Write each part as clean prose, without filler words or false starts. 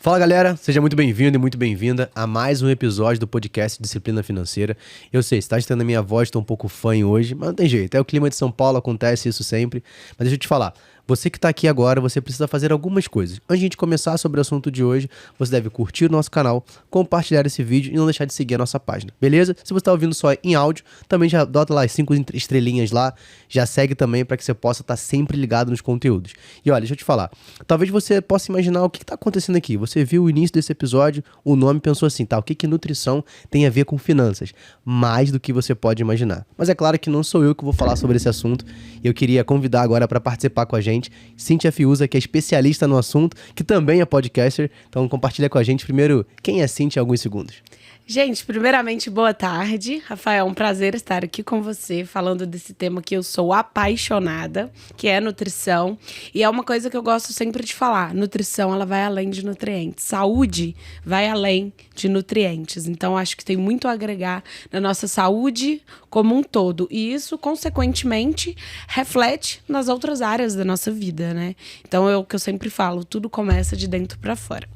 Fala galera, seja muito bem-vindo e muito bem-vinda a mais um episódio do podcast Disciplina Financeira. Eu sei, você tá estando a minha voz, tô um pouco fanho hoje, mas não tem jeito, é o clima de São Paulo, acontece isso sempre. Mas deixa eu te falar, você que tá aqui agora, você precisa fazer algumas coisas. Antes de a gente começar sobre o assunto de hoje, você deve curtir o nosso canal, compartilhar esse vídeo e não deixar de seguir a nossa página, beleza? Se você tá ouvindo só em áudio, também já dota lá as 5 estrelinhas lá, já segue também para que você possa estar sempre ligado nos conteúdos. E olha, deixa eu te falar, talvez você possa imaginar o que tá acontecendo aqui. Você viu o início desse episódio, o nome pensou assim, tá, o que nutrição tem a ver com finanças? Mais do que você pode imaginar. Mas é claro que não sou eu que vou falar sobre esse assunto, e eu queria convidar agora para participar com a gente Cíntia Fiuza, que é especialista no assunto, que também é podcaster. Então compartilha com a gente primeiro quem é Cíntia em alguns segundos. Gente, primeiramente, boa tarde. Rafael, é um prazer estar aqui com você, falando desse tema que eu sou apaixonada, que é nutrição. E é uma coisa que eu gosto sempre de falar. Nutrição, ela vai além de nutrientes. Saúde vai além de nutrientes. Então, acho que tem muito a agregar na nossa saúde como um todo. E isso, consequentemente, reflete nas outras áreas da nossa vida, né? Então, é o que eu sempre falo, tudo começa de dentro para fora.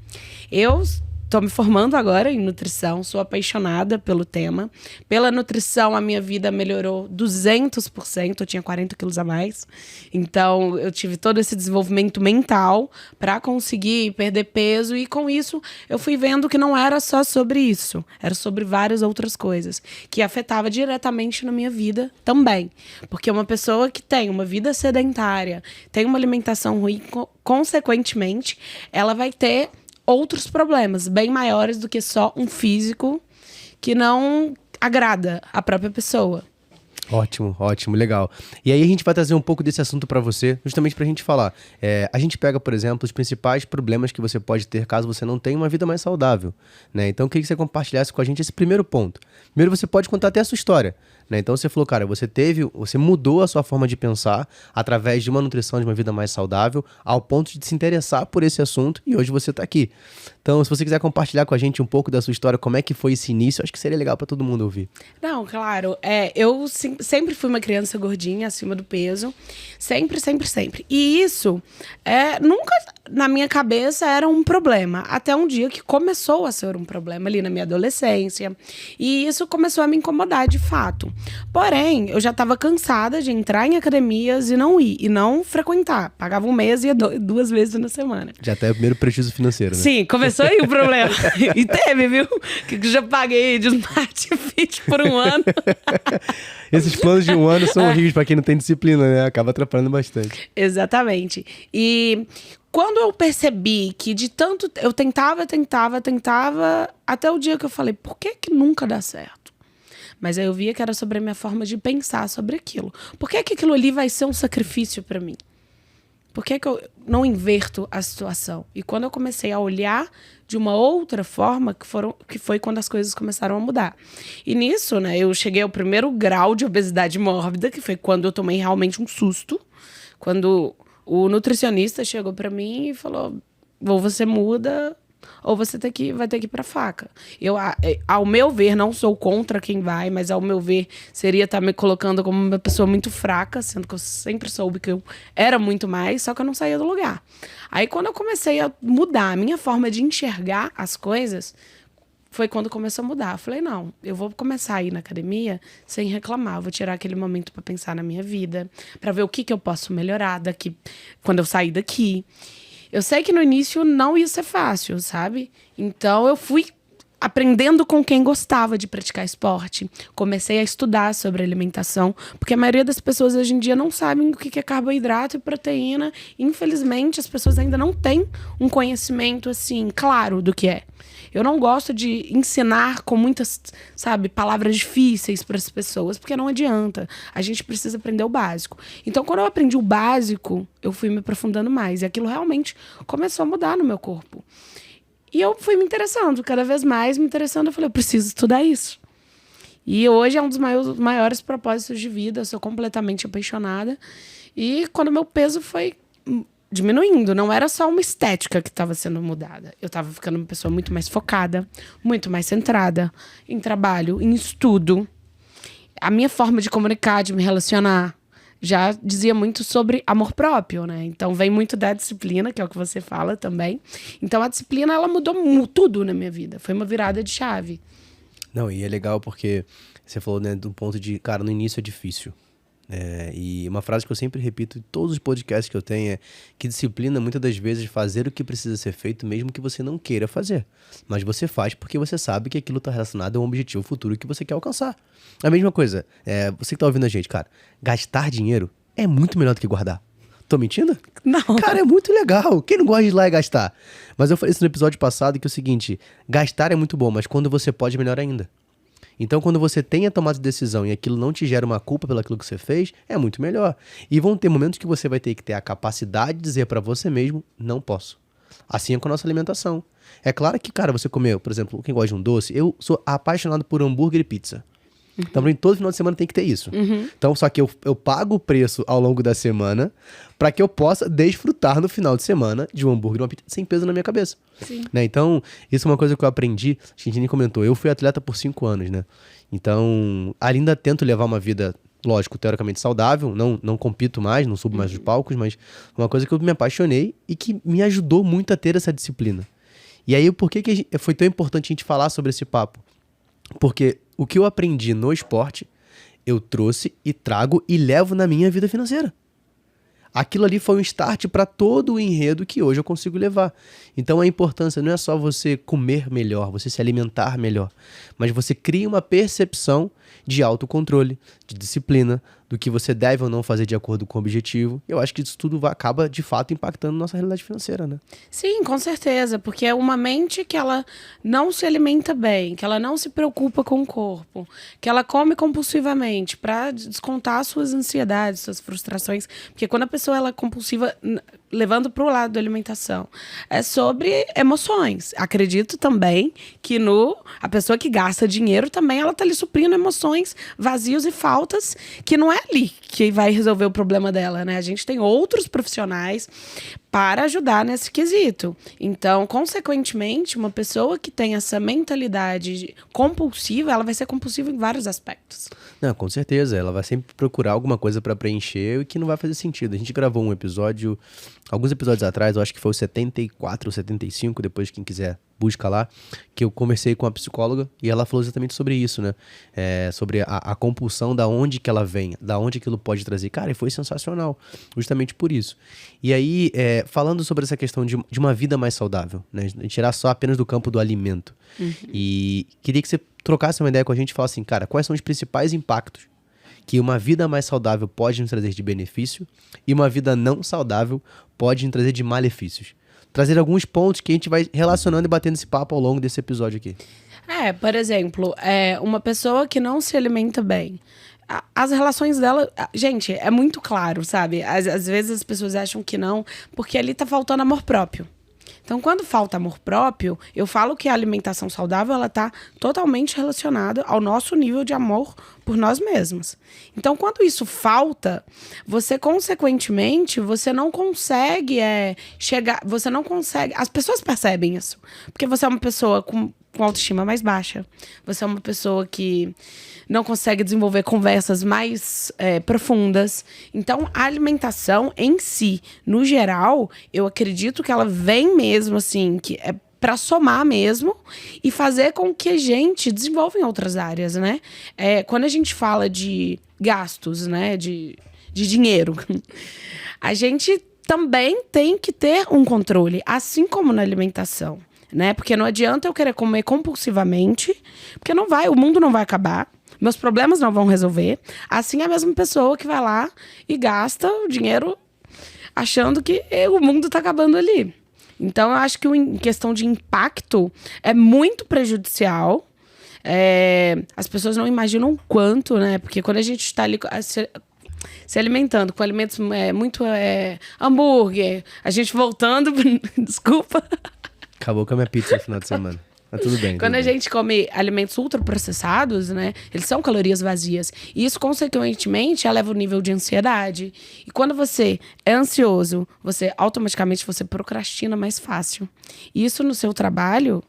Eu estou me formando agora em nutrição, sou apaixonada pelo tema. Pela nutrição, a minha vida melhorou 200%, eu tinha 40 quilos a mais. Então, eu tive todo esse desenvolvimento mental para conseguir perder peso. E com isso, eu fui vendo que não era só sobre isso. Era sobre várias outras coisas que afetavam diretamente na minha vida também. Porque uma pessoa que tem uma vida sedentária, tem uma alimentação ruim, consequentemente, ela vai ter outros problemas bem maiores do que só um físico que não agrada a própria pessoa. Ótimo, ótimo, legal. E aí a gente vai trazer um pouco desse assunto pra você, justamente pra gente falar. A gente pega, por exemplo, os principais problemas que você pode ter caso você não tenha uma vida mais saudável, né? Então eu queria que você compartilhasse com a gente esse primeiro ponto. Primeiro você pode contar até a sua história, né? Então você falou, cara, você mudou a sua forma de pensar através de uma nutrição, de uma vida mais saudável, ao ponto de se interessar por esse assunto e hoje você tá aqui. Então, se você quiser compartilhar com a gente um pouco da sua história, como é que foi esse início, acho que seria legal pra todo mundo ouvir. Não, claro. Eu sempre fui uma criança gordinha, acima do peso. Sempre, sempre, sempre. E isso nunca na minha cabeça era um problema. Até um dia que começou a ser um problema ali na minha adolescência. E isso começou a me incomodar, de fato. Porém, eu já estava cansada de entrar em academias e não ir. E não frequentar. Pagava um mês e ia 2 vezes na semana. Já até o primeiro prejuízo financeiro, né? Sim, começou aí o problema. E teve, viu? Que já paguei de Smart Fit por um ano. Esses planos de um ano são horríveis pra quem não tem disciplina, né? Acaba atrapalhando bastante. Exatamente. E quando eu percebi que de tanto eu tentava, até o dia que eu falei, por que nunca dá certo? Mas aí eu via que era sobre a minha forma de pensar sobre aquilo. Por que aquilo ali vai ser um sacrifício pra mim? Por que eu não inverto a situação? E quando eu comecei a olhar de uma outra forma, que foi quando as coisas começaram a mudar. E nisso, né, eu cheguei ao primeiro grau de obesidade mórbida, que foi quando eu tomei realmente um susto. Quando o nutricionista chegou pra mim e falou, ou você muda, ou você vai ter que ir pra faca. Ao meu ver, não sou contra quem vai, mas ao meu ver, seria estar me colocando como uma pessoa muito fraca, sendo que eu sempre soube que eu era muito mais, só que eu não saía do lugar. Aí, quando eu comecei a mudar a minha forma de enxergar as coisas, foi quando começou a mudar. Eu falei, não, eu vou começar a ir na academia sem reclamar. Eu vou tirar aquele momento para pensar na minha vida, para ver o que eu posso melhorar daqui, quando eu sair daqui. Eu sei que no início não ia ser fácil, sabe? Então eu fui aprendendo com quem gostava de praticar esporte. Comecei a estudar sobre alimentação, porque a maioria das pessoas hoje em dia não sabem o que é carboidrato e proteína. Infelizmente, as pessoas ainda não têm um conhecimento assim claro do que é. Eu não gosto de ensinar com muitas, palavras difíceis para as pessoas, porque não adianta. A gente precisa aprender o básico. Então, quando eu aprendi o básico, eu fui me aprofundando mais. E aquilo realmente começou a mudar no meu corpo. E eu fui me interessando, cada vez mais me interessando. Eu falei, eu preciso estudar isso. E hoje é um dos maiores propósitos de vida. Eu sou completamente apaixonada. E quando meu peso foi diminuindo, não era só uma estética que estava sendo mudada. Eu estava ficando uma pessoa muito mais focada, muito mais centrada em trabalho, em estudo. A minha forma de comunicar, de me relacionar, já dizia muito sobre amor próprio, né? Então vem muito da disciplina, que é o que você fala também. Então a disciplina, ela mudou tudo na minha vida. Foi uma virada de chave. Não, e é legal porque você falou, né, do ponto de, cara, no início é difícil. E uma frase que eu sempre repito em todos os podcasts que eu tenho é que disciplina, muitas das vezes, fazer o que precisa ser feito, mesmo que você não queira fazer. Mas você faz porque você sabe que aquilo está relacionado a um objetivo futuro que você quer alcançar. A mesma coisa, você que está ouvindo a gente, cara, gastar dinheiro é muito melhor do que guardar. Tô mentindo? Não. Cara, é muito legal. Quem não gosta de ir lá e gastar? Mas eu falei isso no episódio passado, que é o seguinte, gastar é muito bom, mas quando você pode, é melhor ainda. Então, quando você tem a tomada de decisão e aquilo não te gera uma culpa pelo aquilo que você fez, é muito melhor. E vão ter momentos que você vai ter que ter a capacidade de dizer pra você mesmo, não posso. Assim é com a nossa alimentação. É claro que, cara, você comeu, por exemplo, quem gosta de um doce, eu sou apaixonado por hambúrguer e pizza. Então, pra mim, todo final de semana tem que ter isso. Então, só que eu pago o preço ao longo da semana para que eu possa desfrutar no final de semana de um hambúrguer e uma pizza sem peso na minha cabeça. Sim. Né? Então, isso é uma coisa que eu aprendi. A gente nem comentou. Eu fui atleta por 5 anos, né? Então, ainda tento levar uma vida, lógico, teoricamente saudável. Não compito mais, não subo mais os palcos, mas uma coisa que eu me apaixonei e que me ajudou muito a ter essa disciplina. E aí, por que foi tão importante a gente falar sobre esse papo? Porque o que eu aprendi no esporte, eu trouxe e trago e levo na minha vida financeira. Aquilo ali foi um start para todo o enredo que hoje eu consigo levar. Então a importância não é só você comer melhor, você se alimentar melhor, mas você cria uma percepção de autocontrole, de disciplina, do que você deve ou não fazer de acordo com o objetivo. Eu acho que isso tudo acaba, de fato, impactando nossa realidade financeira, né? Sim, com certeza, porque é uma mente que ela não se alimenta bem, que ela não se preocupa com o corpo, que ela come compulsivamente para descontar suas ansiedades, suas frustrações, porque quando a pessoa ela é compulsiva, levando para o lado da alimentação, é sobre emoções. Acredito também que a pessoa que gasta dinheiro também, ela tá ali suprindo emoções, vazios e faltas, que não é ali que vai resolver o problema dela, né? A gente tem outros profissionais para ajudar nesse quesito. Então, consequentemente, uma pessoa que tem essa mentalidade compulsiva, ela vai ser compulsiva em vários aspectos. Não, com certeza. Ela vai sempre procurar alguma coisa para preencher que não vai fazer sentido. A gente gravou um episódio, alguns episódios atrás, eu acho que foi o 74 ou 75, depois quem quiser busca lá, que eu conversei com a psicóloga e ela falou exatamente sobre isso, né? Sobre a compulsão, da onde que ela vem, da onde aquilo pode trazer. Cara, e foi sensacional, justamente por isso. E aí, falando sobre essa questão de uma vida mais saudável, né? Tirar só apenas do campo do alimento. E queria que você trocasse uma ideia com a gente e falasse assim, cara, quais são os principais impactos que uma vida mais saudável pode nos trazer de benefício e uma vida não saudável pode nos trazer de malefícios. Trazer alguns pontos que a gente vai relacionando e batendo esse papo ao longo desse episódio aqui. Por exemplo, uma pessoa que não se alimenta bem, as relações dela... Gente, é muito claro, sabe? Às vezes as pessoas acham que não, porque ali tá faltando amor próprio. Então, quando falta amor próprio, eu falo que a alimentação saudável, ela tá totalmente relacionada ao nosso nível de amor por nós mesmos. Então, quando isso falta, você, consequentemente, você não consegue chegar... Você não consegue... As pessoas percebem isso. Porque você é uma pessoa com autoestima mais baixa. Você é uma pessoa que não consegue desenvolver conversas mais profundas. Então, a alimentação em si, no geral, eu acredito que ela vem mesmo, assim, que é para somar mesmo e fazer com que a gente desenvolva em outras áreas, né? Quando a gente fala de gastos, né, de dinheiro, a gente também tem que ter um controle, assim como na alimentação, né? Porque não adianta eu querer comer compulsivamente, porque o mundo não vai acabar. Meus problemas não vão resolver. Assim é a mesma pessoa que vai lá e gasta o dinheiro achando que o mundo tá acabando ali. Então, eu acho que em questão de impacto é muito prejudicial. As pessoas não imaginam o quanto, né? Porque quando a gente está ali se alimentando com alimentos muito hambúrguer, a gente voltando... Desculpa. Acabou com a minha pizza no final de semana. Mas tudo bem. Quando a gente come alimentos ultraprocessados, né? Eles são calorias vazias. E isso, consequentemente, eleva o nível de ansiedade. E quando você é ansioso, automaticamente você procrastina mais fácil. E isso no seu trabalho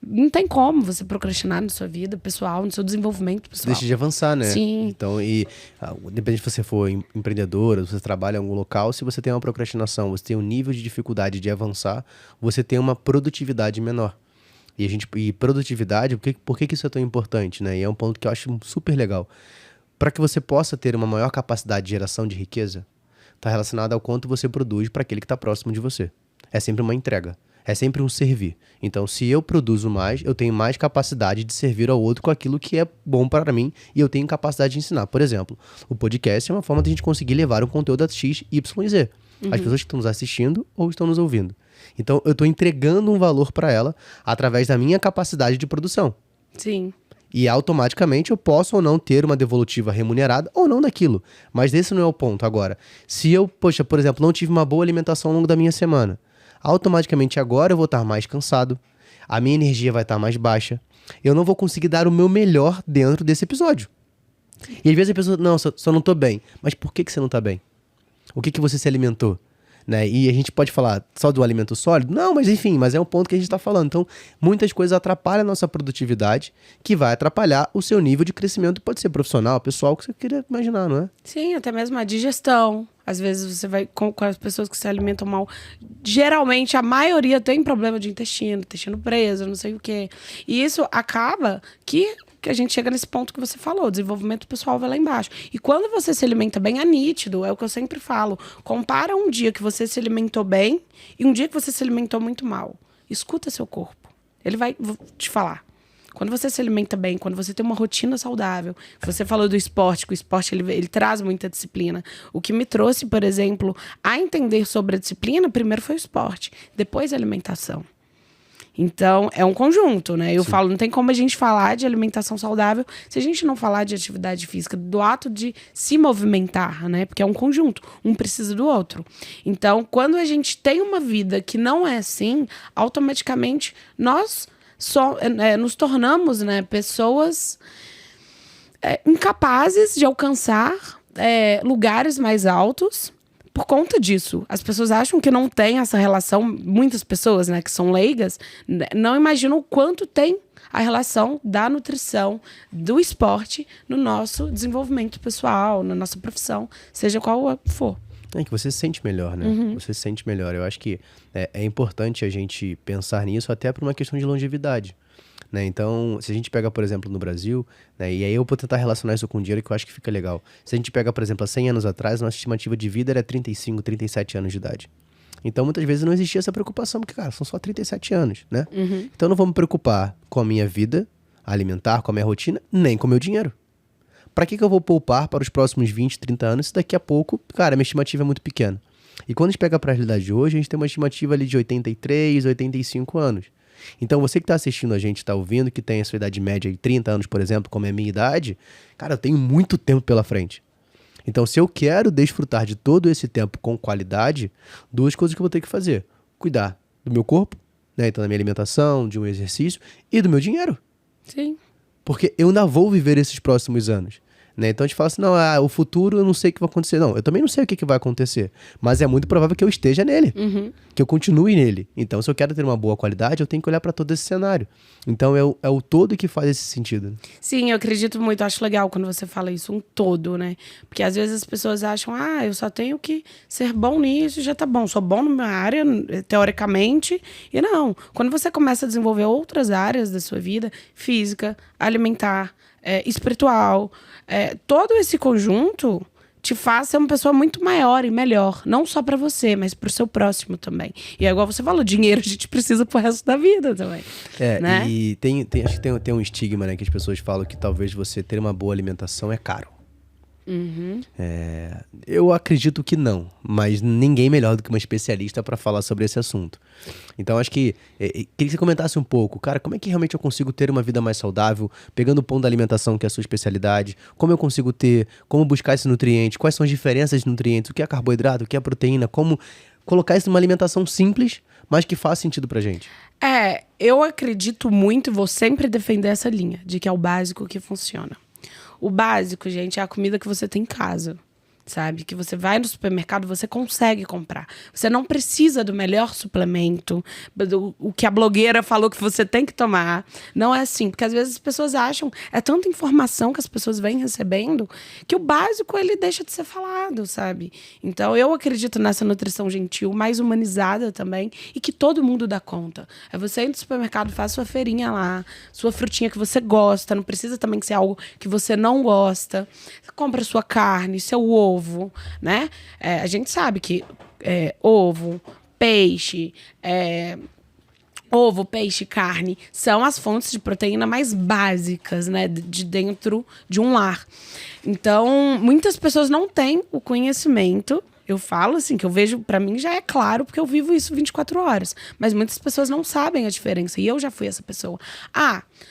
Não tem como você procrastinar na sua vida pessoal, no seu desenvolvimento pessoal. Deixa de avançar, né? Sim. Então, independente se você for empreendedora, se você trabalha em algum local, se você tem uma procrastinação, você tem um nível de dificuldade de avançar, você tem uma produtividade menor. E produtividade, por que isso é tão importante, né? E é um ponto que eu acho super legal. Para que você possa ter uma maior capacidade de geração de riqueza, está relacionado ao quanto você produz para aquele que está próximo de você. É sempre uma entrega. É sempre um servir. Então, se eu produzo mais, eu tenho mais capacidade de servir ao outro com aquilo que é bom para mim e eu tenho capacidade de ensinar. Por exemplo, o podcast é uma forma de a gente conseguir levar um conteúdo a X, Y e Z. As pessoas que estão nos assistindo ou estão nos ouvindo. Então, eu estou entregando um valor para ela através da minha capacidade de produção. Sim. E automaticamente eu posso ou não ter uma devolutiva remunerada ou não daquilo. Mas esse não é o ponto. Agora, se eu, por exemplo, não tive uma boa alimentação ao longo da minha semana, automaticamente agora eu vou estar mais cansado, a minha energia vai estar mais baixa, eu não vou conseguir dar o meu melhor dentro desse episódio. E às vezes a pessoa, não, só não tô bem. Mas por que você não tá bem? O que você se alimentou? Né? E a gente pode falar só do alimento sólido? Não, mas enfim, mas é um ponto que a gente está falando. Então, muitas coisas atrapalham a nossa produtividade, que vai atrapalhar o seu nível de crescimento. Pode ser profissional, pessoal, que você queria imaginar, não é? Sim, até mesmo a digestão. Às vezes você vai com as pessoas que se alimentam mal. Geralmente, a maioria tem problema de intestino preso, não sei o quê. E isso acaba que a gente chega nesse ponto que você falou, o desenvolvimento pessoal vai lá embaixo. E quando você se alimenta bem, é nítido, é o que eu sempre falo. Compara um dia que você se alimentou bem e um dia que você se alimentou muito mal. Escuta seu corpo. Ele vai te falar. Quando você se alimenta bem, quando você tem uma rotina saudável, você falou do esporte, que o esporte ele traz muita disciplina. O que me trouxe, por exemplo, a entender sobre a disciplina, primeiro foi o esporte, depois a alimentação. Então, é um conjunto, né? Eu falo, não tem como a gente falar de alimentação saudável se a gente não falar de atividade física, do ato de se movimentar, né? Porque é um conjunto, um precisa do outro. Então, quando a gente tem uma vida que não é assim, automaticamente nós nos tornamos, né, pessoas incapazes de alcançar lugares mais altos. Por conta disso, as pessoas acham que não tem essa relação, muitas pessoas, né, que são leigas, não imaginam o quanto tem a relação da nutrição, do esporte no nosso desenvolvimento pessoal, na nossa profissão, seja qual for. É que você se sente melhor, né? Você se sente melhor. Eu acho que é importante a gente pensar nisso até por uma questão de longevidade. Né? Então, se a gente pega, por exemplo, no Brasil, né, e aí eu vou tentar relacionar isso com dinheiro que eu acho que fica legal. Se a gente pega, por exemplo, há 100 anos atrás, nossa estimativa de vida era 35, 37 anos de idade. Então, muitas vezes não existia essa preocupação, porque, cara, são só 37 anos, né? Então, eu não vou me preocupar com a minha vida alimentar, com a minha rotina, nem com o meu dinheiro. Para que eu vou poupar para os próximos 20, 30 anos se daqui a pouco, cara, minha estimativa é muito pequena? E quando a gente pega para a realidade de hoje, a gente tem uma estimativa ali de 83, 85 anos. Então, você que está assistindo a gente, está ouvindo, que tem a sua idade média de 30 anos, por exemplo, como é a minha idade, cara, eu tenho muito tempo pela frente. Então, se eu quero desfrutar de todo esse tempo com qualidade, duas coisas que eu vou ter que fazer. Cuidar do meu corpo, né? Então, da minha alimentação, de um exercício e do meu dinheiro. Sim. Porque eu ainda vou viver esses próximos anos. Né? Então a gente fala assim, não, o futuro eu não sei o que vai acontecer. Não, eu também não sei o que vai acontecer. Mas é muito provável que eu esteja nele. Que eu continue nele. Então, se eu quero ter uma boa qualidade, eu tenho que olhar para todo esse cenário. Então, é o todo que faz esse sentido. Sim, eu acredito muito. Acho legal quando você fala isso, um todo, né? Porque às vezes as pessoas acham, eu só tenho que ser bom nisso e já tá bom. Sou bom na minha área, teoricamente. E não. Quando você começa a desenvolver outras áreas da sua vida, física, alimentar, espiritual, todo esse conjunto te faz ser uma pessoa muito maior e melhor, não só para você, mas para o seu próximo também. E é igual você falou, dinheiro a gente precisa pro resto da vida também. Né? E acho que tem um estigma, né, que as pessoas falam que talvez você ter uma boa alimentação é caro. Eu acredito que não, mas ninguém melhor do que uma especialista para falar sobre esse assunto. Então acho que queria que você comentasse um pouco, cara, como é que realmente eu consigo ter uma vida mais saudável, pegando o ponto da alimentação, que é a sua especialidade, como eu consigo como buscar esse nutriente, quais são as diferenças de nutrientes, o que é carboidrato, o que é proteína, como colocar isso numa alimentação simples, mas que faz sentido pra gente. Eu acredito muito e vou sempre defender essa linha, de que é o básico que funciona. O básico, gente, é a comida que você tem em casa. sabe? Que você vai no supermercado, você consegue comprar. Você não precisa do melhor suplemento, o que a blogueira falou que você tem que tomar. Não é assim, porque às vezes as pessoas acham, é tanta informação que as pessoas vêm recebendo, que o básico ele deixa de ser falado, sabe? Então eu acredito nessa nutrição gentil, mais humanizada também, e que todo mundo dá conta. É você ir no supermercado, faz sua feirinha lá, sua frutinha que você gosta, não precisa também ser algo que você não gosta. Compra sua carne, seu ovo, né? A gente sabe que ovo, peixe, carne são as fontes de proteína mais básicas, né, de dentro de um lar. Então, muitas pessoas não têm o conhecimento. Eu falo assim, que eu vejo, pra mim já é claro, porque eu vivo isso 24 horas. Mas muitas pessoas não sabem a diferença. E eu já fui essa pessoa.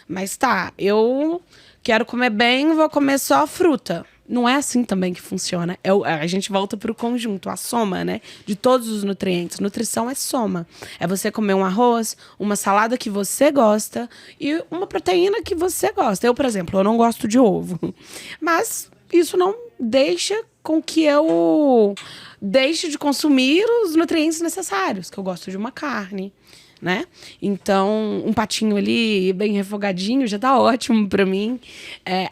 Mas tá, eu quero comer bem, vou comer só fruta. Não é assim também que funciona. A gente volta para o conjunto, a soma, né? De todos os nutrientes. Nutrição é soma. É você comer um arroz, uma salada que você gosta e uma proteína que você gosta. Eu, por exemplo, eu não gosto de ovo. Mas isso não deixa com que eu deixe de consumir os nutrientes necessários. Que eu gosto de uma carne, né? Então, um patinho ali, bem refogadinho, já tá ótimo pra mim.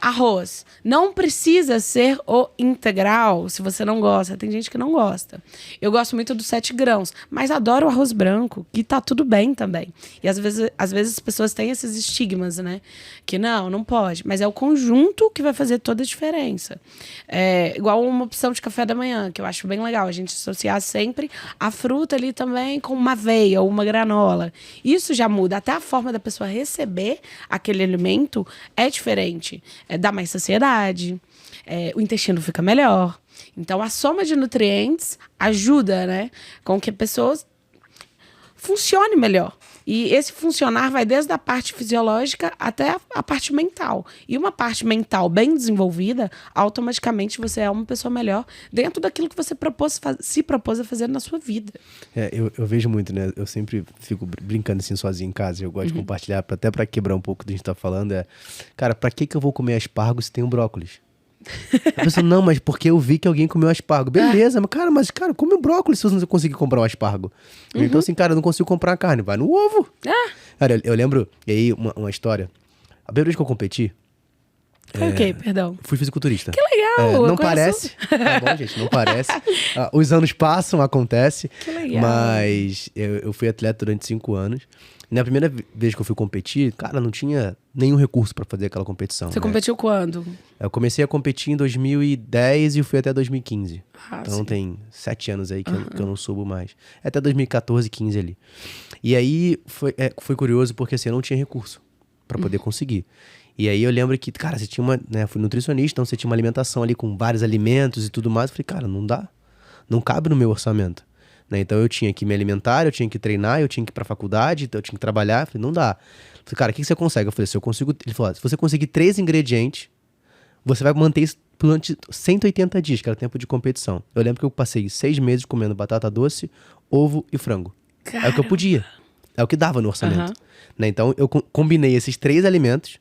Arroz. Não precisa ser o integral, se você não gosta. Tem gente que não gosta. Eu gosto muito dos 7 grãos, mas adoro o arroz branco, que tá tudo bem também. E às vezes as pessoas têm esses estigmas, né? Que não pode. Mas é o conjunto que vai fazer toda a diferença. Igual uma opção de café da manhã, que eu acho bem legal. A gente associar sempre a fruta ali também com uma aveia ou uma granola. Isso já muda. Até a forma da pessoa receber aquele alimento é diferente. Dá mais saciedade, o intestino fica melhor. Então, a soma de nutrientes ajuda, né, com que a pessoa funcione melhor. E esse funcionar vai desde a parte fisiológica até a parte mental. E uma parte mental bem desenvolvida, automaticamente você é uma pessoa melhor dentro daquilo que você se propôs a fazer na sua vida. Eu vejo muito, né? Eu sempre fico brincando assim sozinho em casa. Eu gosto de compartilhar, até para quebrar um pouco do que a gente tá falando. Cara, pra que eu vou comer aspargo se tem um brócolis? A pessoa, não, mas porque eu vi que alguém comeu aspargo. Beleza, mas cara, come o brócolis se você não conseguir comprar um aspargo. Então assim, cara, eu não consigo comprar a carne, vai no ovo. Cara, eu lembro, e aí uma história. A primeira vez que eu competi... Foi o quê? Perdão. Fui fisiculturista. Que legal. Não parece. Tá bom, gente, não parece. Os anos passam, acontece. Que legal. Mas eu fui atleta durante 5 anos. E na primeira vez que eu fui competir, cara, não tinha nenhum recurso pra fazer aquela competição. Você competiu quando? Eu comecei a competir em 2010 e fui até 2015. Então sim. tem 7 anos aí que eu não subo mais. Até 2014, 15 ali. E aí foi curioso porque assim, eu não tinha recurso pra poder conseguir. E aí eu lembro que, cara, você tinha fui nutricionista, então você tinha uma alimentação ali com vários alimentos e tudo mais. Eu falei, cara, não dá. Não cabe no meu orçamento. Né? Então eu tinha que me alimentar, eu tinha que treinar, eu tinha que ir pra faculdade, então eu tinha que trabalhar. Eu falei, não dá. Eu falei, cara, o que você consegue? Eu falei, se eu consigo... Ele falou, se você conseguir 3 ingredientes, você vai manter isso durante 180 dias, que era tempo de competição. Eu lembro que eu passei 6 meses comendo batata doce, ovo e frango. Cara. É o que eu podia. É o que dava no orçamento. Né? Então eu combinei esses 3 alimentos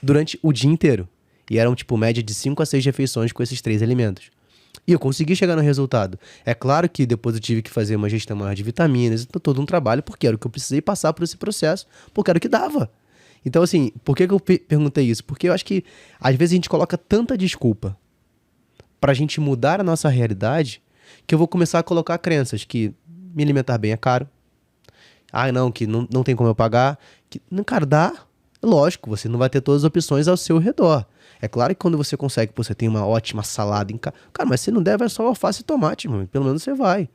durante o dia inteiro. E eram, média de 5 a 6 refeições com esses 3 alimentos. E eu consegui chegar no resultado. É claro que depois eu tive que fazer uma gestão maior de vitaminas, todo um trabalho, porque era o que eu precisei passar por esse processo, porque era o que dava. Então, assim, por que eu perguntei isso? Porque eu acho que, às vezes, a gente coloca tanta desculpa pra gente mudar a nossa realidade, que eu vou começar a colocar crenças que me alimentar bem é caro. Não, que não tem como eu pagar. Cara, dá. Lógico, você não vai ter todas as opções ao seu redor. É claro que quando você consegue, você tem uma ótima salada em casa. Cara, mas se não der, vai só alface e tomate, mano. Pelo menos você vai.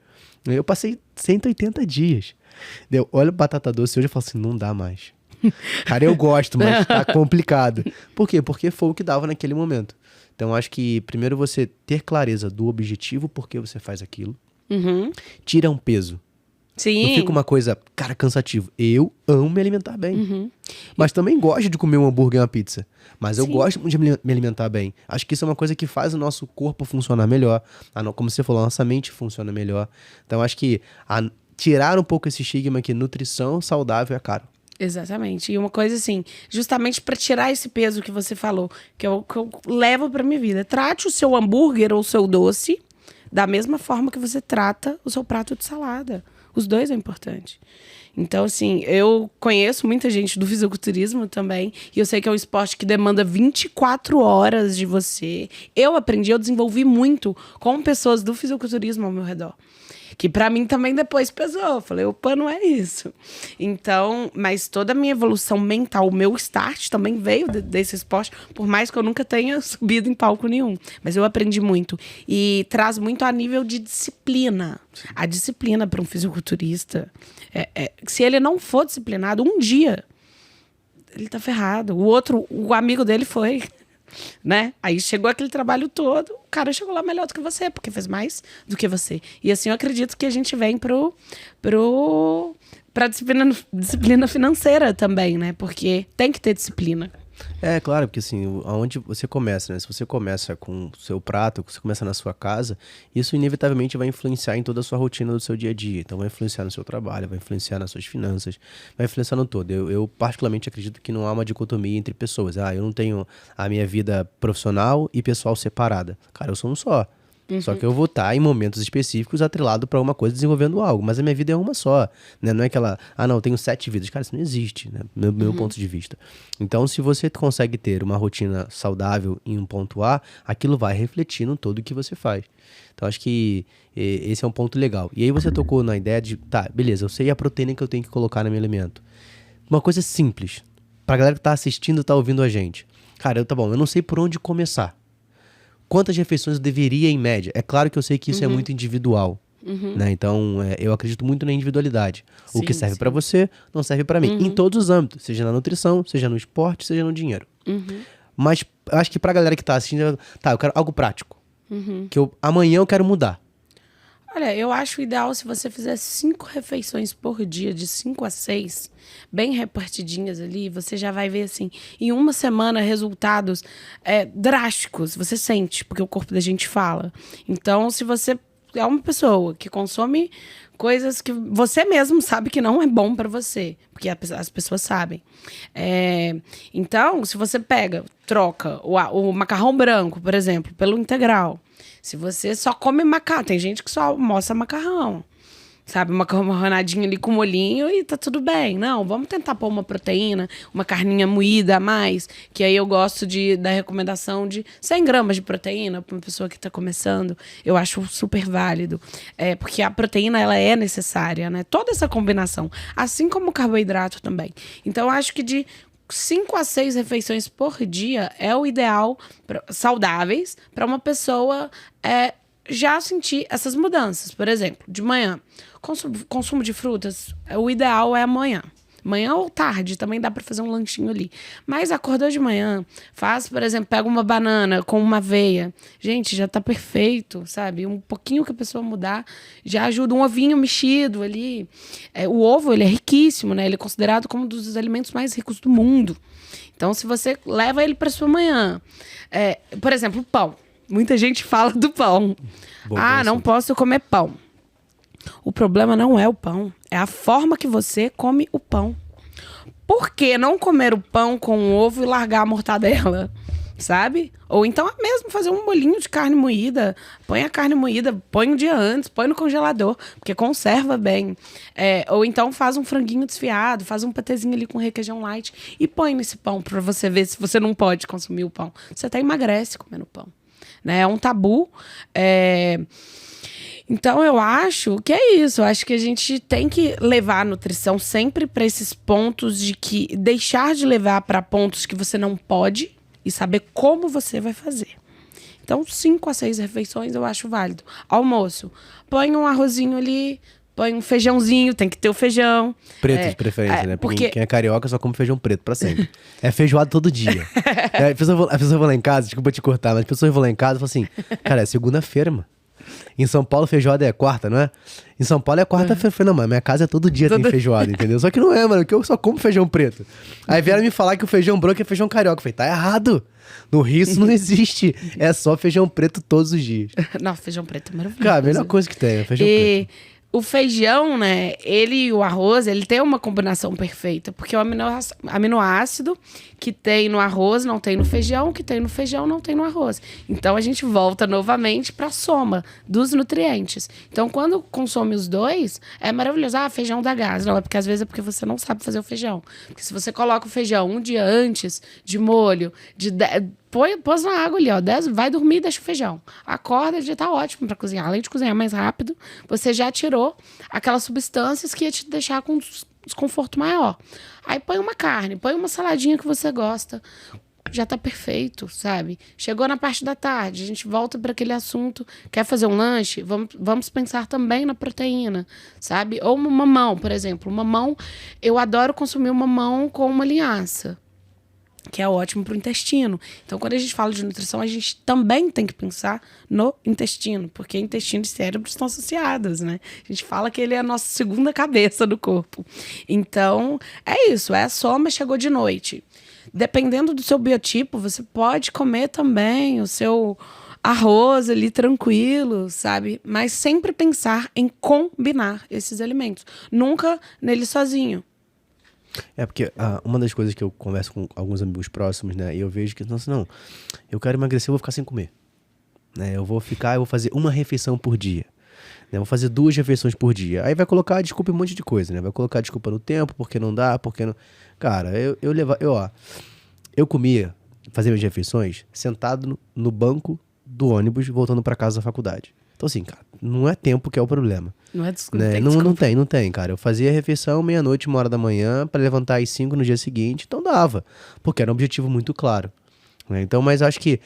Eu passei 180 dias. Eu olho batata doce hoje e falo assim, não dá mais. Cara, eu gosto, mas tá complicado. Por quê? Porque foi o que dava naquele momento. Então, acho que primeiro você ter clareza do objetivo, por que você faz aquilo. Tira um peso. Sim. Não fica uma coisa, cara, cansativo. Eu amo me alimentar bem. Mas também gosto de comer um hambúrguer e uma pizza. Mas eu gosto de me alimentar bem. Acho que isso é uma coisa que faz o nosso corpo funcionar melhor. Como você falou, a nossa mente funciona melhor. Então acho que tirar um pouco esse estigma que nutrição saudável é caro. Exatamente. E uma coisa assim, justamente para tirar esse peso que você falou, que eu levo para minha vida. Trate o seu hambúrguer ou o seu doce da mesma forma que você trata o seu prato de salada. Os dois é importante. Então, assim, eu conheço muita gente do fisiculturismo também, e eu sei que é um esporte que demanda 24 horas de você. Eu desenvolvi muito com pessoas do fisiculturismo ao meu redor. Que pra mim também depois pesou. Falei, opa, não é isso. Então, mas toda a minha evolução mental, o meu start também veio desse esporte, por mais que eu nunca tenha subido em palco nenhum. Mas eu aprendi muito. E traz muito a nível de disciplina. A disciplina para um fisiculturista. Se ele não for disciplinado, um dia, ele tá ferrado. O amigo dele foi... Né? Aí chegou aquele trabalho todo, o cara chegou lá melhor do que você, porque fez mais do que você. E assim eu acredito que a gente vem pra disciplina financeira também, né? Porque tem que ter disciplina. É, claro, porque assim, aonde você começa, né? Se você começa com o seu prato, você começa na sua casa, isso inevitavelmente vai influenciar em toda a sua rotina do seu dia a dia. Então vai influenciar no seu trabalho, vai influenciar nas suas finanças, vai influenciar no todo. Eu particularmente acredito que não há uma dicotomia entre pessoas. Eu não tenho a minha vida profissional e pessoal separada. Cara, eu sou um só. Só que eu vou estar em momentos específicos atrelado para uma coisa, desenvolvendo algo. Mas a minha vida é uma só, né? Não é aquela, não, eu tenho 7 vidas. Cara, isso não existe, né? Meu ponto de vista. Então, se você consegue ter uma rotina saudável em um ponto A, aquilo vai refletir no todo o que você faz. Então, acho que esse é um ponto legal. E aí você tocou na ideia de, tá, beleza, eu sei a proteína que eu tenho que colocar no meu alimento. Uma coisa simples, pra galera que tá assistindo e tá ouvindo a gente. Cara, tá bom, eu não sei por onde começar. Quantas refeições eu deveria em média? É claro que eu sei que isso é muito individual, né? Então, eu acredito muito na individualidade. O que serve pra você, não serve pra mim. Em todos os âmbitos, seja na nutrição, seja no esporte, seja no dinheiro. Mas acho que pra galera que tá assistindo, eu quero algo prático. Que amanhã eu quero mudar. Olha, eu acho ideal se você fizer 5 refeições por dia, de 5 a 6, bem repartidinhas ali, você já vai ver, assim, em uma semana, resultados drásticos. Você sente, porque o corpo da gente fala. Então, se você é uma pessoa que consome coisas que você mesmo sabe que não é bom pra você, porque as pessoas sabem. Então, se você troca o macarrão branco, por exemplo, pelo integral. Se você só come macarrão, tem gente que só almoça macarrão, sabe? Uma macarronadinha ali com molhinho e tá tudo bem. Não, vamos tentar pôr uma proteína, uma carninha moída a mais, que aí eu gosto da recomendação de 100 gramas de proteína para uma pessoa que tá começando. Eu acho super válido, porque a proteína, ela é necessária, né? Toda essa combinação, assim como o carboidrato também. Então, eu acho que de 5 a 6 refeições por dia é o ideal, saudáveis, para uma pessoa já sentir essas mudanças. Por exemplo, de manhã, consumo de frutas, o ideal é amanhã. Manhã ou tarde, também dá para fazer um lanchinho ali. Mas acordou de manhã, por exemplo, pega uma banana com uma aveia. Gente, já tá perfeito, sabe? Um pouquinho que a pessoa mudar já ajuda. Um ovinho mexido ali. O ovo, ele é riquíssimo, né? Ele é considerado como um dos alimentos mais ricos do mundo. Então, se você leva ele para sua manhã... por exemplo, o pão. Muita gente fala do pão. Não posso comer pão. O problema não é o pão, é a forma que você come o pão. Por que não comer o pão com o ovo e largar a mortadela? Sabe? Ou então mesmo fazer um bolinho de carne moída. Põe a carne moída, põe um dia antes, põe no congelador, porque conserva bem. Ou então faz um franguinho desfiado, faz um patezinho ali com requeijão light e põe nesse pão pra você ver se você não pode consumir o pão. Você até emagrece comendo pão. Né? É um tabu. Então, eu acho que é isso. Eu acho que a gente tem que levar a nutrição sempre para esses pontos de que... Deixar de levar para pontos que você não pode e saber como você vai fazer. Então, 5 a 6 refeições eu acho válido. Almoço. Põe um arrozinho ali, põe um feijãozinho, tem que ter o feijão. Preto de preferência, né? Porque quem é carioca só come feijão preto pra sempre. É feijoada todo dia. A pessoa vai lá em casa, desculpa te cortar, mas as pessoas vão lá em casa e falam assim, cara, é segunda-feira, mano. Em São Paulo, feijoada é quarta, não é? Em São Paulo é quarta-feira. Não, mas minha casa é todo dia tem feijoada, entendeu? Só que não é, mano, porque eu só como feijão preto. Aí vieram me falar que o feijão branco é feijão carioca. Eu falei, tá errado. No Rio isso não existe. É só feijão preto todos os dias. Não, feijão preto é maravilhoso. Cara, a melhor coisa que tem é feijão preto. O feijão, né, ele e o arroz, ele tem uma combinação perfeita, porque o aminoácido que tem no arroz não tem no feijão, que tem no feijão não tem no arroz. Então a gente volta novamente para a soma dos nutrientes. Então quando consome os dois, é maravilhoso. Ah, feijão dá gás. Não, é porque às vezes é porque você não sabe fazer o feijão. Porque se você coloca o feijão um dia antes, de molho, pôs na água ali, ó. Vai dormir e deixa o feijão. Acorda, já tá ótimo para cozinhar. Além de cozinhar mais rápido, você já tirou aquelas substâncias que ia te deixar com desconforto maior. Aí põe uma carne, põe uma saladinha que você gosta. Já tá perfeito, sabe? Chegou na parte da tarde, a gente volta para aquele assunto. Quer fazer um lanche? Vamos pensar também na proteína, sabe? Ou um mamão, por exemplo. Mamão, eu adoro consumir o mamão com uma linhaça, que é ótimo para o intestino. Então, quando a gente fala de nutrição, a gente também tem que pensar no intestino, porque intestino e cérebro estão associados, né? A gente fala que ele é a nossa segunda cabeça do corpo. Então, é isso, é a soma, chegou de noite. Dependendo do seu biotipo, você pode comer também o seu arroz ali tranquilo, sabe? Mas sempre pensar em combinar esses alimentos. Nunca nele sozinho. É porque uma das coisas que eu converso com alguns amigos próximos, né? E eu vejo que, nossa, não, eu quero emagrecer, eu vou ficar sem comer. Né? Eu vou fazer uma refeição por dia. Né? Eu vou fazer 2 refeições por dia. Aí vai colocar desculpa em um monte de coisa, né? Vai colocar desculpa no tempo, porque não dá, porque não... Cara, eu comia, fazia minhas refeições, sentado no banco do ônibus, voltando pra casa da faculdade. Então assim, cara, não é tempo que é o problema. Não é desculpa. Né? Não tem, cara. Eu fazia a refeição meia-noite, 1h da manhã, pra levantar às 5 no dia seguinte, então dava. Porque era um objetivo muito claro. Né? Então, mas acho que,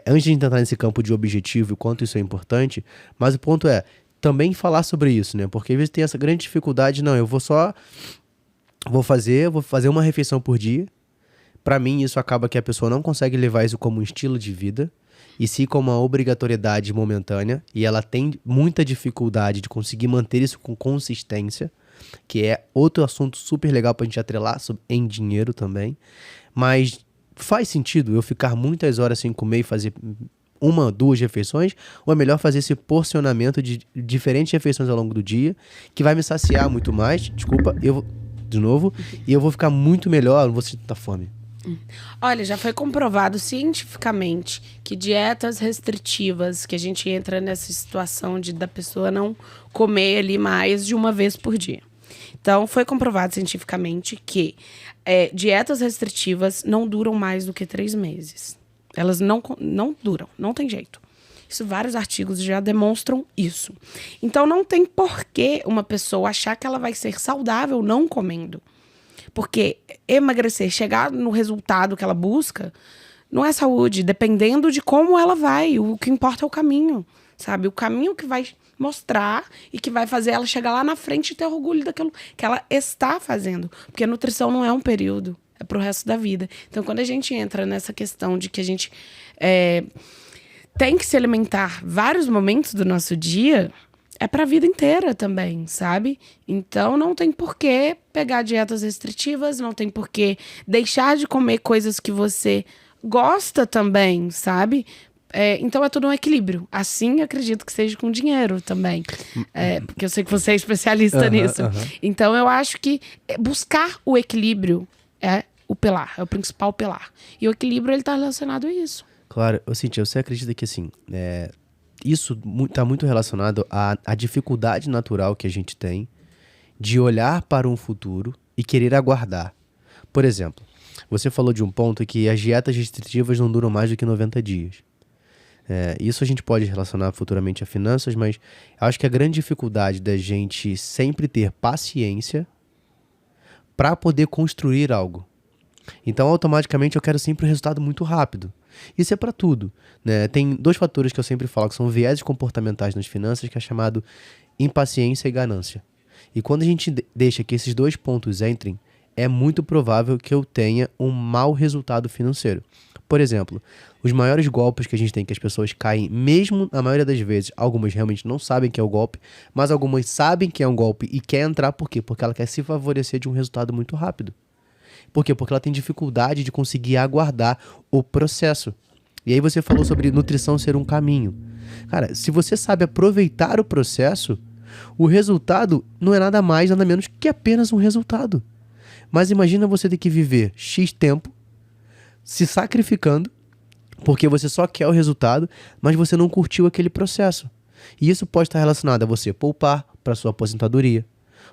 antes de entrar nesse campo de objetivo e quanto isso é importante, mas o ponto é também falar sobre isso, né? Porque às vezes tem essa grande dificuldade, não, eu vou fazer uma refeição por dia. Pra mim, isso acaba que a pessoa não consegue levar isso como um estilo de vida, e sim como uma obrigatoriedade momentânea, e ela tem muita dificuldade de conseguir manter isso com consistência, que é outro assunto super legal pra gente atrelar em dinheiro também. Mas faz sentido eu ficar muitas horas sem comer e fazer 1, 2 refeições, ou é melhor fazer esse porcionamento de diferentes refeições ao longo do dia, que vai me saciar muito mais, e eu vou ficar muito melhor, não vou sentir tanta fome. Olha, já foi comprovado cientificamente que dietas restritivas, que a gente entra nessa situação da pessoa não comer ali mais de uma vez por dia. Então, foi comprovado cientificamente que dietas restritivas não duram mais do que 3 meses. Elas não duram, não tem jeito. Isso, vários artigos já demonstram isso. Então, não tem porquê uma pessoa achar que ela vai ser saudável não comendo. Porque emagrecer, chegar no resultado que ela busca, não é saúde. Dependendo de como ela vai, o que importa é o caminho, sabe? O caminho que vai mostrar e que vai fazer ela chegar lá na frente e ter orgulho daquilo que ela está fazendo. Porque a nutrição não é um período, é pro resto da vida. Então, quando a gente entra nessa questão de que a gente tem que se alimentar vários momentos do nosso dia, é pra vida inteira também, sabe? Então, não tem porquê pegar dietas restritivas, não tem porquê deixar de comer coisas que você gosta também, sabe? Então, é tudo um equilíbrio. Assim, acredito que seja com dinheiro também. Porque eu sei que você é especialista nisso. Então, eu acho que buscar o equilíbrio é o pilar, é o principal pilar. E o equilíbrio, ele tá relacionado a isso. Claro, Cíntia, você acredita que, assim, isso está muito relacionado à dificuldade natural que a gente tem de olhar para um futuro e querer aguardar. Por exemplo, você falou de um ponto que as dietas restritivas não duram mais do que 90 dias. Isso a gente pode relacionar futuramente a finanças, mas acho que a grande dificuldade da gente sempre ter paciência para poder construir algo. Então, automaticamente, eu quero sempre um resultado muito rápido. Isso é para tudo, né? Tem 2 fatores que eu sempre falo, que são vieses comportamentais nas finanças, que é chamado impaciência e ganância. E quando a gente deixa que esses 2 pontos entrem, é muito provável que eu tenha um mau resultado financeiro. Por exemplo, os maiores golpes que a gente tem, que as pessoas caem, mesmo na maioria das vezes, algumas realmente não sabem que é o golpe, mas algumas sabem que é um golpe e quer entrar, por quê? Porque ela quer se favorecer de um resultado muito rápido. Por quê? Porque ela tem dificuldade de conseguir aguardar o processo. E aí você falou sobre nutrição ser um caminho. Cara, se você sabe aproveitar o processo, O resultado não é nada mais, nada menos que apenas um resultado. Mas imagina você ter que viver X tempo se sacrificando porque você só quer o resultado, mas você não curtiu aquele processo. E isso pode estar relacionado a você poupar para sua aposentadoria,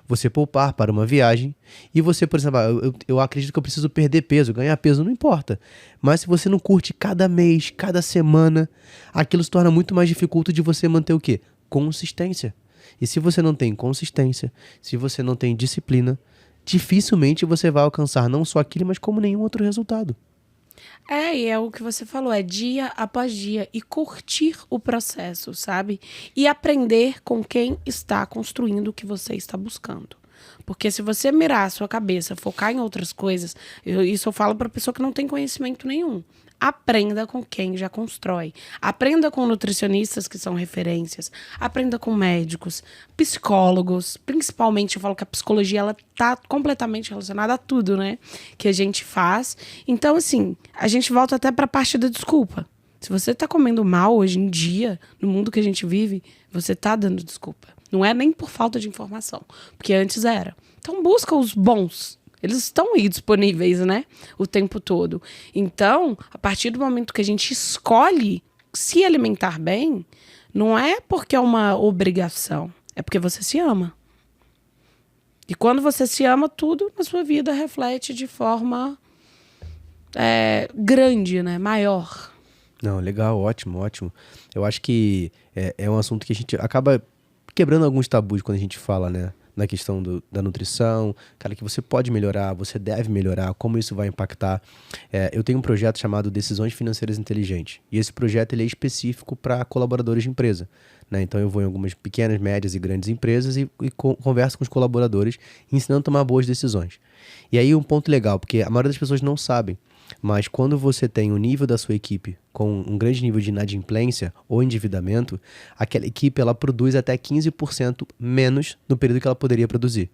você poupar para uma viagem, e você, por exemplo, eu acredito que eu preciso perder peso, ganhar peso, não importa. Mas se você não curte cada mês, cada semana, aquilo se torna muito mais dificulto de você manter o quê? Consistência. E se você não tem consistência, se você não tem disciplina, dificilmente você vai alcançar não só aquilo, mas como nenhum outro resultado. E é o que você falou, é dia após dia e curtir o processo, sabe? E aprender com quem está construindo o que você está buscando. Porque se você mirar a sua cabeça, focar em outras coisas, isso eu falo para pessoa que não tem conhecimento nenhum. Aprenda com quem já constrói. Aprenda com nutricionistas que são referências. Aprenda com médicos, psicólogos. Principalmente, eu falo que a psicologia ela tá completamente relacionada a tudo, né? Que a gente faz. Então, assim, a gente volta até para a parte da desculpa. Se você tá comendo mal hoje em dia, no mundo que a gente vive, você tá dando desculpa. Não é nem por falta de informação, porque antes era. Então, busca os bons. Eles estão aí disponíveis, né? O tempo todo. Então, a partir do momento que a gente escolhe se alimentar bem, não é porque é uma obrigação. É porque você se ama. E quando você se ama, tudo na sua vida reflete de forma grande, né? Maior. Não, legal, ótimo, ótimo. Eu acho que é um assunto que a gente acaba quebrando alguns tabus quando a gente fala, né? Na questão da nutrição, cara, que você pode melhorar, você deve melhorar, como isso vai impactar. Eu tenho um projeto chamado Decisões Financeiras Inteligentes, e esse projeto ele é específico para colaboradores de empresa, né? Então eu vou em algumas pequenas, médias e grandes empresas e converso com os colaboradores, ensinando a tomar boas decisões. E aí um ponto legal, porque a maioria das pessoas não sabem, mas quando você tem o nível da sua equipe com um grande nível de inadimplência ou endividamento, aquela equipe ela produz até 15% menos no período que ela poderia produzir.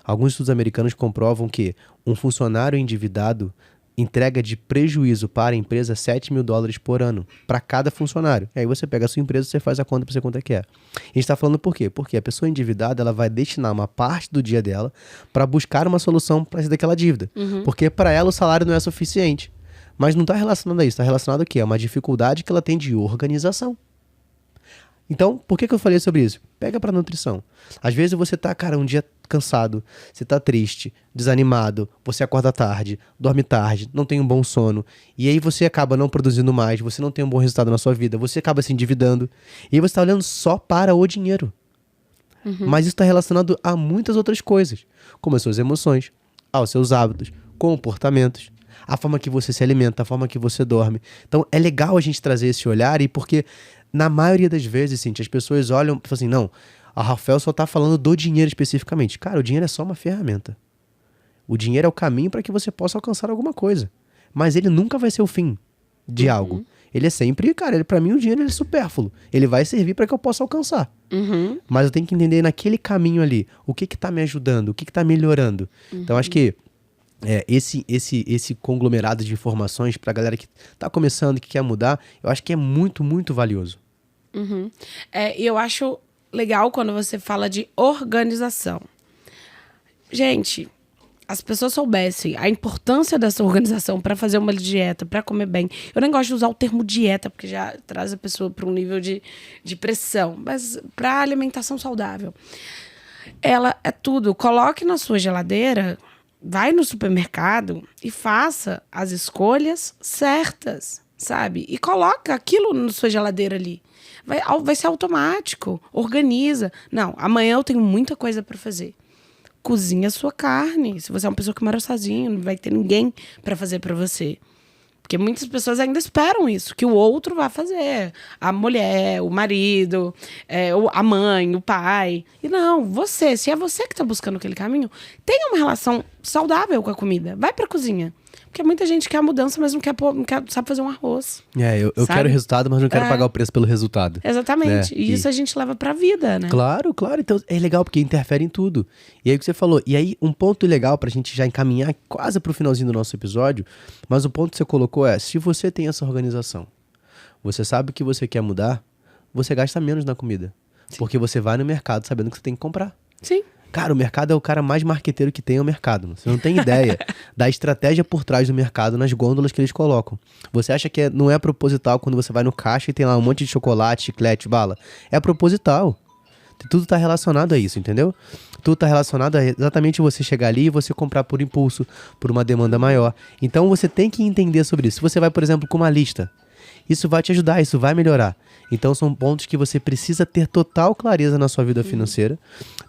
Alguns estudos americanos comprovam que um funcionário endividado entrega de prejuízo para a empresa $7.000 por ano, para cada funcionário. E aí você pega a sua empresa e você faz a conta para você quanto é que é. A gente está falando por quê? Porque a pessoa endividada ela vai destinar uma parte do dia dela para buscar uma solução para sair daquela dívida. Porque para ela o salário não é suficiente. Mas não está relacionado a isso, está relacionado a quê? A uma dificuldade que ela tem de organização. Então, por que eu falei sobre isso? Pega para nutrição. Às vezes você tá, cara, um dia cansado, você tá triste, desanimado, você acorda tarde, dorme tarde, não tem um bom sono, e aí você acaba não produzindo mais, você não tem um bom resultado na sua vida, você acaba se endividando, e aí você tá olhando só para o dinheiro. Mas isso está relacionado a muitas outras coisas, como as suas emoções, aos seus hábitos, comportamentos, a forma que você se alimenta, a forma que você dorme. Então é legal a gente trazer esse olhar, e porque na maioria das vezes, Cintia, as pessoas olham e falam assim, não, a Rafael só está falando do dinheiro especificamente. Cara, o dinheiro é só uma ferramenta. O dinheiro é o caminho para que você possa alcançar alguma coisa. Mas ele nunca vai ser o fim de algo. Ele é sempre, cara, para mim o dinheiro ele é supérfluo. Ele vai servir para que eu possa alcançar. Mas eu tenho que entender naquele caminho ali, o que está me ajudando, o que está melhorando. Então acho que esse conglomerado de informações para a galera que está começando, que quer mudar, eu acho que é muito, muito valioso. Eu acho legal quando você fala de organização. Gente, as pessoas soubessem a importância dessa organização para fazer uma dieta, para comer bem. Eu nem gosto de usar o termo dieta, porque já traz a pessoa para um nível de pressão. Mas para alimentação saudável, ela é tudo. Coloque na sua geladeira, vai no supermercado e faça as escolhas certas, sabe? E coloca aquilo na sua geladeira ali. Vai ser automático. Organiza. Não, amanhã eu tenho muita coisa para fazer. Cozinha a sua carne. Se você é uma pessoa que mora sozinho, não vai ter ninguém para fazer para você. Porque muitas pessoas ainda esperam isso, que o outro vai fazer. A mulher, o marido, a mãe, o pai. E não, se é você que está buscando aquele caminho, tenha uma relação saudável com a comida. Vai para a cozinha. Porque muita gente quer a mudança, mas não sabe fazer um arroz. Eu quero resultado, mas não quero pagar o preço pelo resultado. Exatamente. E isso a gente leva pra vida, né? Claro, claro. Então é legal porque interfere em tudo. E aí o que você falou. E aí um ponto legal pra gente já encaminhar quase pro finalzinho do nosso episódio, mas o ponto que você colocou é, se você tem essa organização, você sabe que você quer mudar, você gasta menos na comida. Porque você vai no mercado sabendo que você tem que comprar. Sim. Cara, o mercado é o cara mais marqueteiro que tem é o mercado. Você não tem ideia da estratégia por trás do mercado nas gôndolas que eles colocam. Você acha que não é proposital quando você vai no caixa e tem lá um monte de chocolate, chiclete, bala? É proposital. Tudo tá relacionado a isso, entendeu? Tudo tá relacionado a exatamente você chegar ali e você comprar por impulso, por uma demanda maior. Então você tem que entender sobre isso. Se você vai, por exemplo, com uma lista, isso vai te ajudar, isso vai melhorar. Então são pontos que você precisa ter total clareza na sua vida financeira,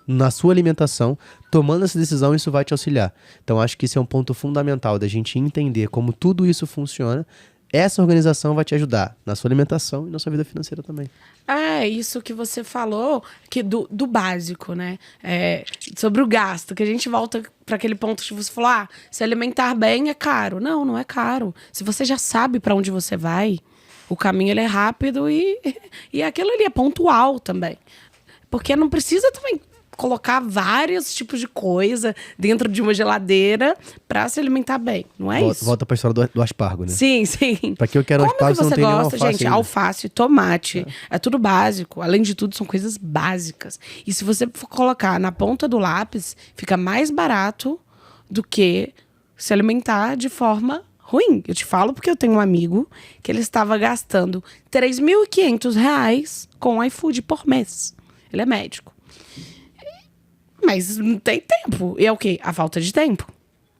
na sua alimentação. Tomando essa decisão, isso vai te auxiliar. Então acho que isso é um ponto fundamental da gente entender como tudo isso funciona. Essa organização vai te ajudar na sua alimentação e na sua vida financeira também. É, isso que você falou, que do básico, né? Sobre o gasto, que a gente volta para aquele ponto que você falou, se alimentar bem é caro. Não, não é caro. Se você já sabe para onde você vai, o caminho ele é rápido e aquilo ali é pontual também. Porque não precisa também colocar vários tipos de coisa dentro de uma geladeira para se alimentar bem. Não é isso? Volta pra história do aspargo, né? Sim, sim. Pra que eu quero aspargo, Como que você não tem nenhum gosta, alface gente? ainda. Alface, tomate. É tudo básico. Além de tudo, são coisas básicas. E se você for colocar na ponta do lápis, fica mais barato do que se alimentar de forma ruim. Eu te falo porque eu tenho um amigo que ele estava gastando R$3.500 com iFood por mês. Ele é médico. Mas não tem tempo. E é o quê? A falta de tempo.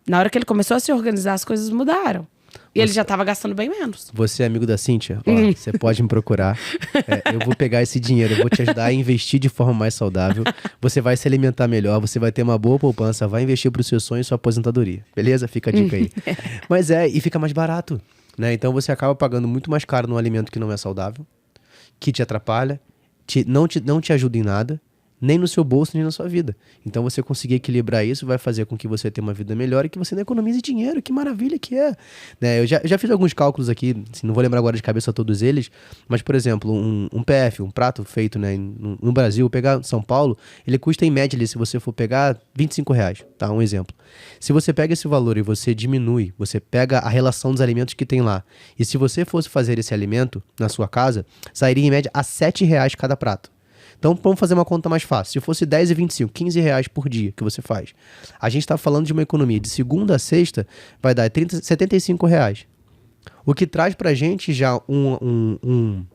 Na hora que ele começou a se organizar, as coisas mudaram. E ele já estava gastando bem menos. Você é amigo da Cíntia? Ó, você pode me procurar. Eu vou pegar esse dinheiro, eu vou te ajudar a investir de forma mais saudável. Você vai se alimentar melhor, você vai ter uma boa poupança, vai investir pro seu sonho e sua aposentadoria. Beleza? Fica a dica aí. Mas e fica mais barato, né? Então você acaba pagando muito mais caro num alimento que não é saudável, que te atrapalha, não te ajuda em nada, nem no seu bolso, nem na sua vida. Então você conseguir equilibrar isso vai fazer com que você tenha uma vida melhor e que você não economize dinheiro. Que maravilha que é. Né? Eu já fiz alguns cálculos aqui, assim, não vou lembrar agora de cabeça todos eles, mas, por exemplo, um PF, um prato feito, né, no Brasil, pegar São Paulo, ele custa em média, se você for pegar, R$25, tá? Um exemplo. Se você pega esse valor e você diminui, você pega a relação dos alimentos que tem lá, e se você fosse fazer esse alimento na sua casa, sairia em média a R$7 cada prato. Então, vamos fazer uma conta mais fácil. Se fosse 10 e 25, R$15 por dia que você faz. A gente está falando de uma economia de segunda a sexta, vai dar R$75. O que traz pra gente já um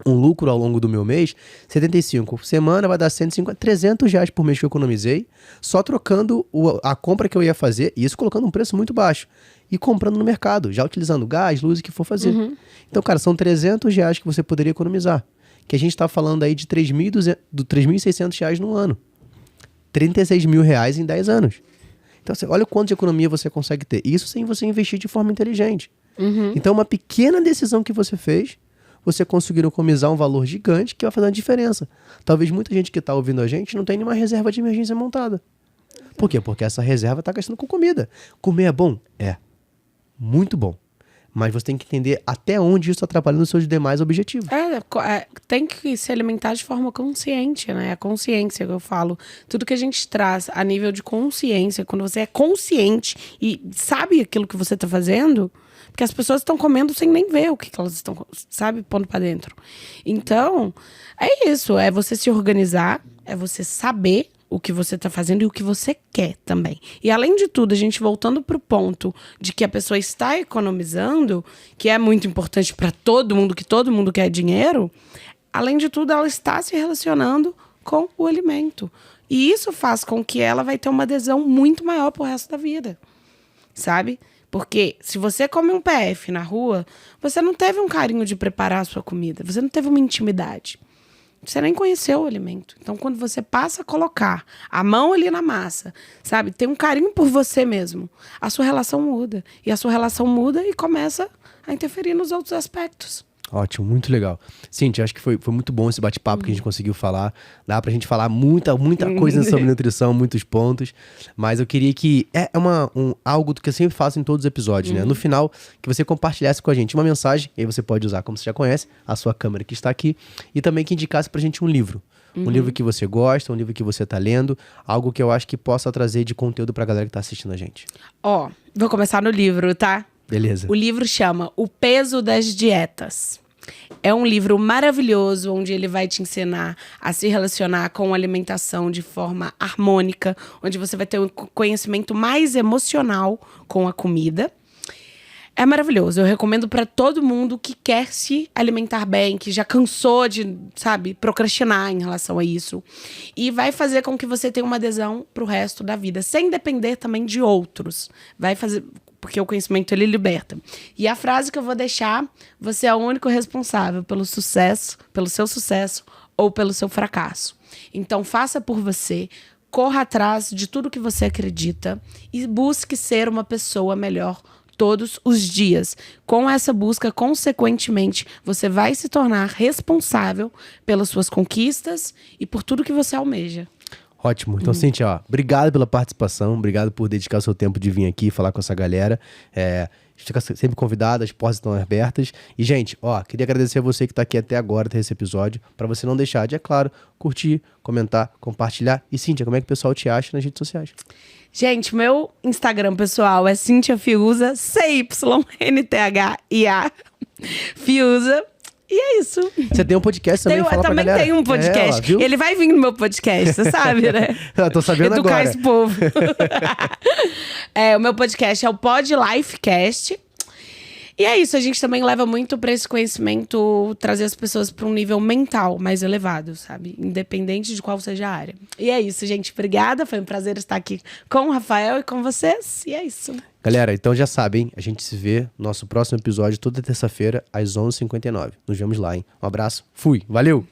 lucro ao longo do meu mês, 75 por semana, vai dar 150, R$300 por mês que eu economizei, só trocando a compra que eu ia fazer, e isso colocando um preço muito baixo, e comprando no mercado, já utilizando gás, luz, o que for fazer. Então, cara, são R$300 que você poderia economizar. Que a gente está falando aí de R$3.600 no ano. R$36.000 em 10 anos. Então, olha o quanto de economia você consegue ter. Isso sem você investir de forma inteligente. Então, uma pequena decisão que você fez, você conseguiu economizar um valor gigante que vai fazer uma diferença. Talvez muita gente que está ouvindo a gente não tenha nenhuma reserva de emergência montada. Por quê? Porque essa reserva está gastando com comida. Comer é bom? É. Muito bom. Mas você tem que entender até onde isso está atrapalhando os seus demais objetivos. Tem que se alimentar de forma consciente, né? A consciência que eu falo. Tudo que a gente traz a nível de consciência, quando você é consciente e sabe aquilo que você está fazendo, porque as pessoas estão comendo sem nem ver o que elas estão, sabe, pondo para dentro. Então, é isso. É você se organizar, é você saber o que você tá fazendo e o que você quer também. E além de tudo, a gente voltando pro ponto de que a pessoa está economizando, que é muito importante para todo mundo, que todo mundo quer dinheiro, além de tudo, ela está se relacionando com o alimento. E isso faz com que ela vai ter uma adesão muito maior pro resto da vida, sabe? Porque se você come um PF na rua, você não teve um carinho de preparar a sua comida, você não teve uma intimidade. Você nem conheceu o alimento. Então, quando você passa a colocar a mão ali na massa, sabe? Tem um carinho por você mesmo. A sua relação muda. E a sua relação muda e começa a interferir nos outros aspectos. Ótimo, muito legal. Cíntia, acho que foi muito bom esse bate-papo que a gente conseguiu falar. Dá pra gente falar muita coisa sobre nutrição, muitos pontos. Mas eu queria que... algo que eu sempre faço em todos os episódios, né? No final, que você compartilhasse com a gente uma mensagem, e aí você pode usar, como você já conhece, a sua câmera que está aqui, e também que indicasse pra gente um livro. Um livro que você gosta, um livro que você tá lendo, algo que eu acho que possa trazer de conteúdo pra galera que tá assistindo a gente. Vou começar no livro, tá? Beleza. O livro chama O Peso das Dietas. É um livro maravilhoso, onde ele vai te ensinar a se relacionar com a alimentação de forma harmônica, onde você vai ter um conhecimento mais emocional com a comida. É maravilhoso. Eu recomendo para todo mundo que quer se alimentar bem, que já cansou de, sabe, procrastinar em relação a isso. E vai fazer com que você tenha uma adesão pro resto da vida, sem depender também de outros. Vai fazer, porque o conhecimento ele liberta. E a frase que eu vou deixar: você é o único responsável pelo sucesso, pelo seu sucesso ou pelo seu fracasso. Então faça por você. Corra atrás de tudo que você acredita e busque ser uma pessoa melhor todos os dias. Com essa busca, consequentemente, você vai se tornar responsável pelas suas conquistas e por tudo que você almeja. Ótimo. Então, Cíntia, ó, obrigado pela participação, obrigado por dedicar o seu tempo de vir aqui falar com essa galera. Fica sempre convidado, as portas estão abertas. E, gente, ó, queria agradecer a você que tá aqui até agora, até esse episódio, pra você não deixar de, é claro, curtir, comentar, compartilhar. E, Cíntia, como é que o pessoal te acha nas redes sociais? Gente, meu Instagram pessoal é Cíntia Fiuza, CYNTHIA, Fiuza. E é isso. Você tem um podcast também, fala pra galera. Também tem um podcast. Viu? Ele vai vir no meu podcast, você sabe, né? Eu tô sabendo Educar agora. esse povo. O meu podcast é o Pod Lifecast. E é isso, a gente também leva muito pra esse conhecimento, trazer as pessoas pra um nível mental mais elevado, sabe? Independente de qual seja a área. E é isso, gente. Obrigada, foi um prazer estar aqui com o Rafael e com vocês. E é isso. Galera, então já sabem, a gente se vê no nosso próximo episódio toda terça-feira, às 11h59. Nos vemos lá, hein? Um abraço, fui, valeu!